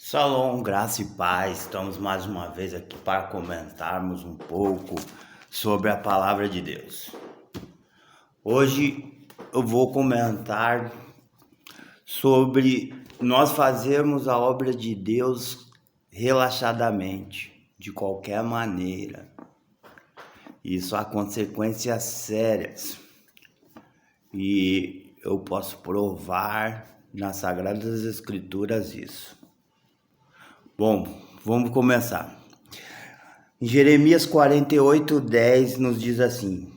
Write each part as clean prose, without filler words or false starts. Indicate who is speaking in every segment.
Speaker 1: Shalom, graça e paz. Estamos mais uma vez aqui para comentarmos um pouco sobre a palavra de Deus. Hoje eu vou comentar sobre nós fazermos a obra de Deus relaxadamente, de qualquer maneira. Isso há consequências sérias e eu posso provar nas Sagradas Escrituras isso. Bom, vamos começar. Em Jeremias 48:10 nos diz assim: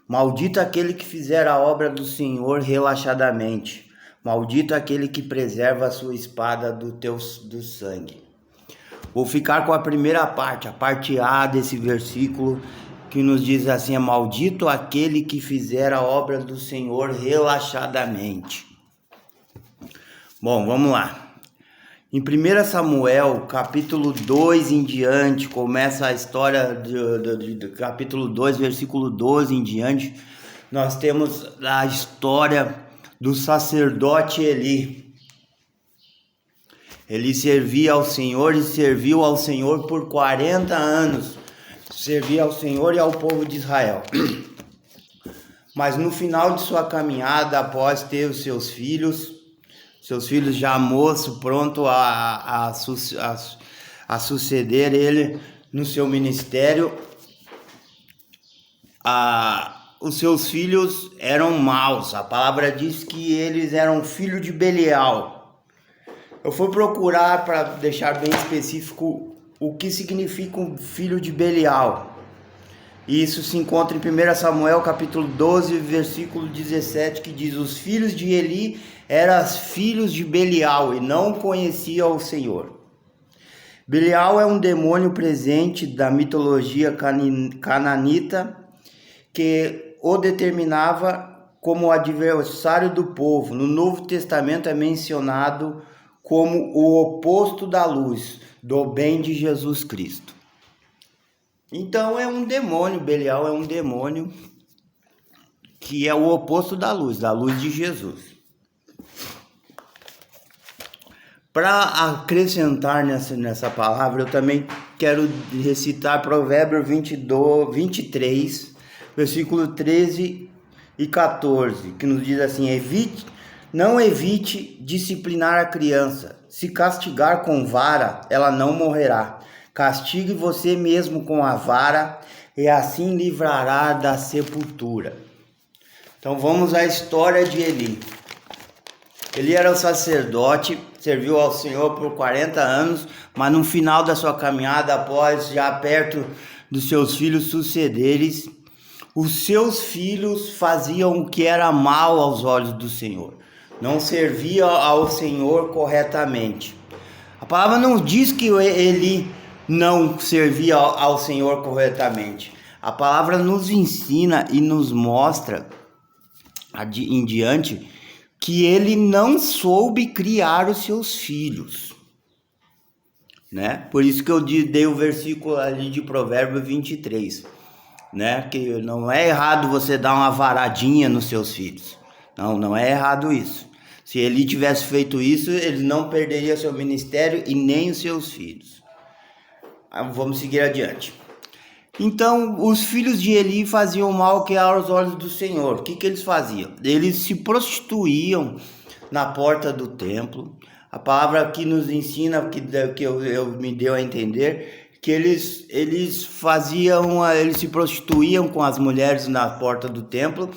Speaker 1: Maldito aquele que fizer a obra do Senhor relaxadamente, maldito aquele que preserva a sua espada do sangue. Vou ficar com a primeira parte, a parte A desse versículo, que nos diz assim: é maldito aquele que fizer a obra do Senhor relaxadamente. Bom, vamos lá. Em 1 Samuel, capítulo 2 em diante, começa a história do capítulo 2, versículo 12 em diante, nós temos a história do sacerdote Eli. Ele servia ao Senhor e serviu ao Senhor por 40 anos. Servia ao Senhor e ao povo de Israel. Mas no final de sua caminhada, após ter os seus filhos já moço, pronto a suceder ele no seu ministério, os seus filhos eram maus. A palavra diz que eles eram filhos de Belial. Eu fui procurar para deixar bem específico o que significa um filho de Belial. Isso se encontra em 1 Samuel capítulo 12, versículo 17, que diz: os filhos de Eli eram filhos de Belial e não conheciam o Senhor. Belial é um demônio presente da mitologia cananita que o determinava como adversário do povo. No Novo Testamento é mencionado como o oposto da luz, do bem de Jesus Cristo. Então é um demônio, Belial é um demônio que é o oposto da luz de Jesus. Para acrescentar nessa palavra, eu também quero recitar Provérbios 23, versículo 13 e 14, que nos diz assim: não evite disciplinar a criança, se castigar com vara, ela não morrerá. Castigue você mesmo com a vara e assim livrará da sepultura. Então vamos à história de Eli. Ele era um sacerdote, serviu ao Senhor por 40 anos, mas no final da sua caminhada, após já perto dos seus filhos sucederem, os seus filhos faziam o que era mal aos olhos do Senhor. Não servia ao Senhor corretamente. A palavra não diz que Eli não servia ao Senhor corretamente. A palavra nos ensina e nos mostra em diante que ele não soube criar os seus filhos, né? Por isso que eu dei o versículo ali de Provérbios 23, né? Que não é errado você dar uma varadinha nos seus filhos. Não é errado isso. Se ele tivesse feito isso, ele não perderia seu ministério e nem os seus filhos. Vamos seguir adiante. Então, os filhos de Eli faziam mal que aos olhos do Senhor. O que eles faziam? Eles se prostituíam na porta do templo. A palavra aqui nos ensina, que eu me deu a entender, que eles se prostituíam com as mulheres na porta do templo.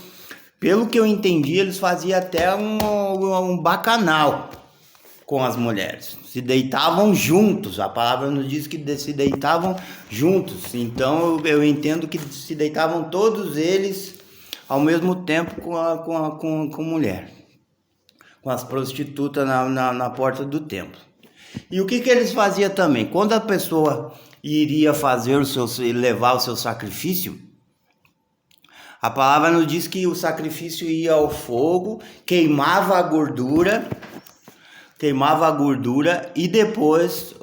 Speaker 1: Pelo que eu entendi, eles faziam até um bacanal com as mulheres. Se deitavam juntos. A palavra nos diz que se deitavam juntos. Então eu entendo que se deitavam todos eles ao mesmo tempo com mulher, com as prostitutas na porta do templo. E o que eles faziam também? Quando a pessoa iria levar o seu sacrifício, a palavra nos diz que o sacrifício ia ao fogo, queimava a gordura e depois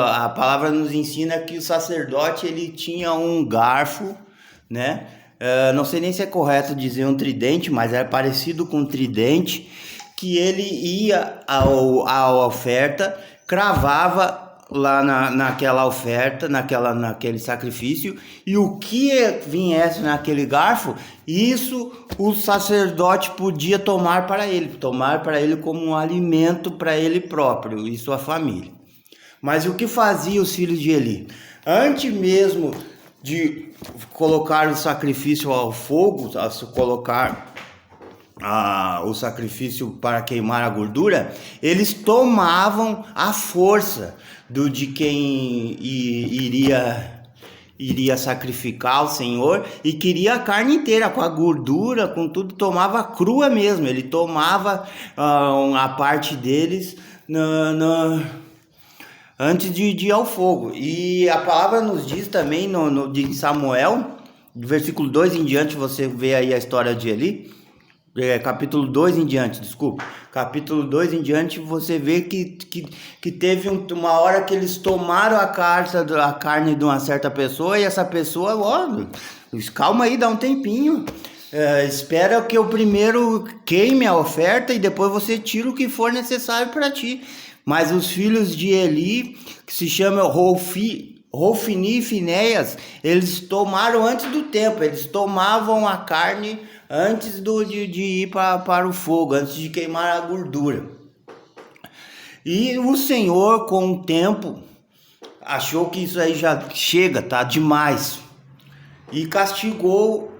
Speaker 1: a palavra nos ensina que o sacerdote ele tinha um garfo, né? Não sei nem se é correto dizer um tridente, mas era parecido com um tridente, que ele ia à oferta cravava lá naquela oferta, naquele sacrifício, e o que viesse naquele garfo, isso o sacerdote podia tomar para ele como um alimento para ele próprio e sua família. Mas o que fazia os filhos de Eli? Antes mesmo de colocar o sacrifício ao fogo, colocar o sacrifício para queimar a gordura, eles tomavam a força de quem iria sacrificar ao Senhor, e queria a carne inteira, com a gordura, com tudo, tomava crua mesmo. Ele tomava a parte deles antes de ir ao fogo. E a palavra nos diz também de Samuel, versículo 2 em diante, você vê aí a história de Eli, capítulo 2 em diante, desculpa. Capítulo 2 em diante, você vê que teve uma hora que eles tomaram a carne de uma certa pessoa, e essa pessoa, calma aí, dá um tempinho. Espera que eu primeiro queime a oferta e depois você tira o que for necessário para ti. Mas os filhos de Eli, que se chamam Hofni e Finéias, eles tomaram antes do tempo, eles tomavam a carne antes de ir para o fogo, antes de queimar a gordura. E o Senhor, com o tempo, achou que isso aí já chega, tá demais, e castigou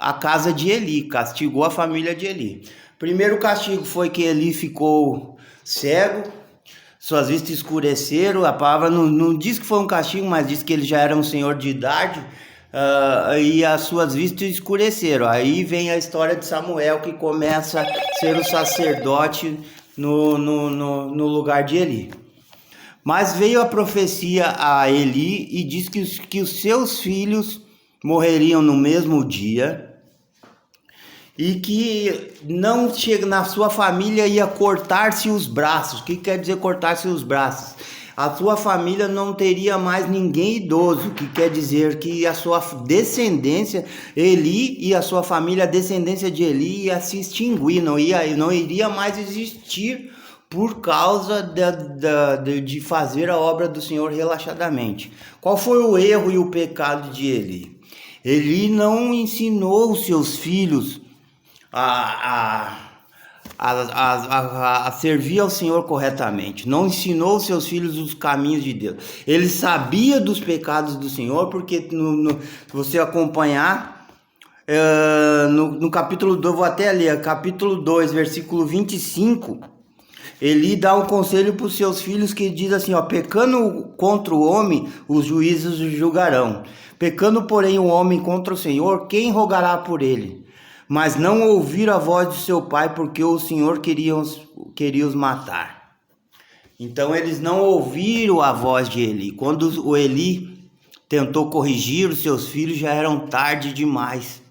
Speaker 1: a casa de Eli, castigou a família de Eli. Primeiro castigo foi que Eli ficou cego, suas vistas escureceram. A palavra não diz que foi um castigo, mas diz que ele já era um senhor de idade, e as suas vistas escureceram. Aí vem a história de Samuel, que começa a ser o sacerdote no lugar de Eli. Mas veio a profecia a Eli e diz que os seus filhos morreriam no mesmo dia, e que não chega na sua família ia cortar-se os braços. O que quer dizer cortar-se os braços? A sua família não teria mais ninguém idoso, o que quer dizer que a sua descendência, Eli e a sua família, a descendência de Eli, ia se extinguir, não iria mais existir, por causa de fazer a obra do Senhor relaxadamente. Qual foi o erro e o pecado de Eli? Eli não ensinou os seus filhos a servir ao Senhor corretamente, não ensinou os seus filhos os caminhos de Deus. Ele sabia dos pecados do Senhor, porque se você acompanhar no capítulo 2, vou até ler, capítulo 2, versículo 25, Eli dá um conselho para os seus filhos, que diz assim, pecando contra o homem, os juízes o julgarão. Pecando, porém, o homem contra o Senhor, quem rogará por ele? Mas não ouviram a voz de seu pai, porque o Senhor queria os matar. Então eles não ouviram a voz de Eli. Quando o Eli tentou corrigir os seus filhos, já eram tarde demais.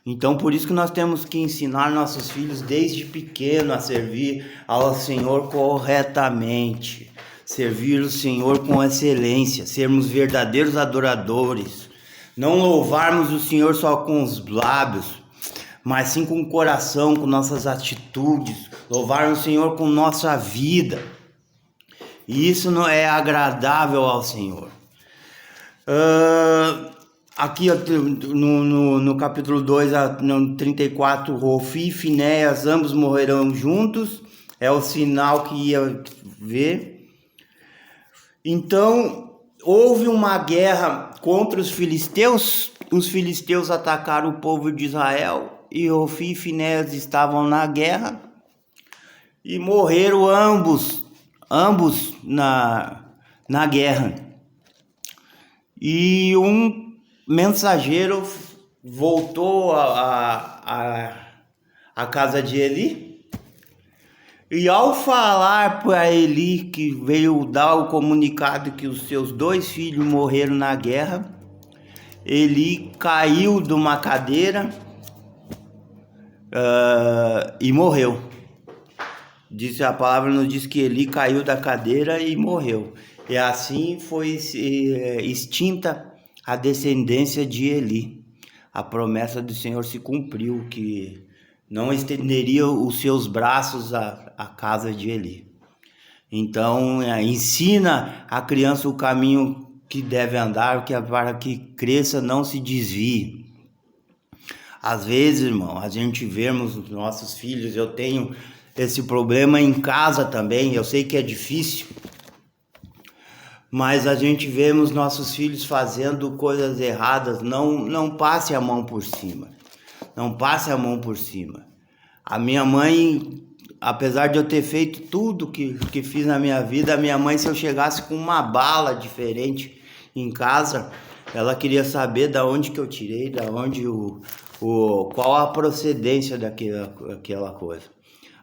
Speaker 1: Então por isso que nós temos que ensinar nossos filhos desde pequeno a servir ao Senhor corretamente. Servir o Senhor com excelência, sermos verdadeiros adoradores. Não louvarmos o Senhor só com os lábios, mas sim com o coração, com nossas atitudes, louvar o Senhor com nossa vida. E isso não é agradável ao Senhor. Aqui no capítulo 2, no 34, Hofni e Finéias, ambos morrerão juntos, é o sinal que ia ver. Então, houve uma guerra contra os filisteus atacaram o povo de Israel, e Hofni e Finéias estavam na guerra, e morreram ambos na guerra. E um mensageiro voltou à casa de Eli, e ao falar para Eli, que veio dar o comunicado que os seus 2 filhos morreram na guerra, Eli caiu de uma cadeira e morreu. A palavra nos diz que Eli caiu da cadeira e morreu. E assim foi extinta a descendência de Eli. A promessa do Senhor se cumpriu, que não estenderia os seus braços à casa de Eli. Então, ensina a criança o caminho que deve andar, para que cresça, não se desvie. Às vezes, irmão, a gente vemos os nossos filhos, eu tenho esse problema em casa também, eu sei que é difícil, mas a gente vemos nossos filhos fazendo coisas erradas. Não passe a mão por cima. Não passe a mão por cima. A minha mãe, apesar de eu ter feito tudo que fiz na minha vida, a minha mãe, se eu chegasse com uma bala diferente em casa, ela queria saber da onde que eu tirei, da onde qual a procedência daquela coisa.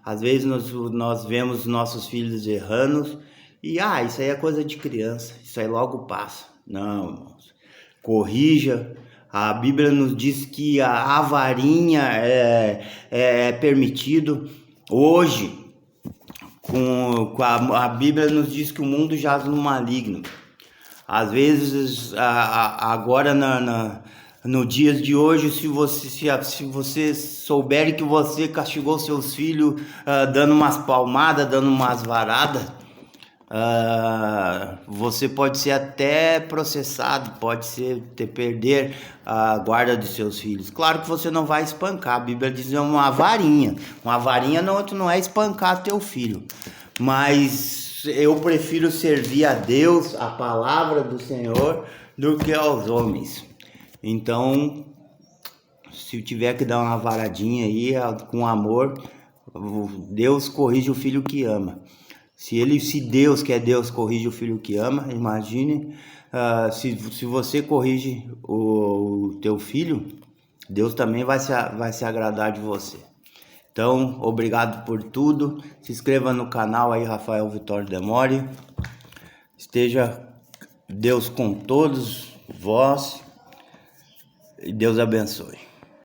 Speaker 1: Às vezes nós vemos nossos filhos errando e isso aí é coisa de criança, isso aí logo passa. Não, irmãos, corrija. A Bíblia nos diz que a varinha é permitido. Hoje, a Bíblia nos diz que o mundo jaz no maligno. Às vezes, agora no dias de hoje, se você souber que você castigou seus filhos dando umas palmadas, dando umas varadas, você pode ser até processado, perder a guarda dos seus filhos. Claro que você não vai espancar, a Bíblia diz uma varinha não é espancar teu filho, mas eu prefiro servir a Deus, a palavra do Senhor, do que aos homens. Então, se tiver que dar uma varadinha aí com amor, Deus corrige o filho que ama. Se Deus, que é Deus, corrige o filho que ama, imagine se você corrige o teu filho, Deus também vai se agradar de você. Então, obrigado por tudo. Se inscreva no canal aí, Rafael Vitório Demore. Esteja Deus com todos vós e Deus abençoe.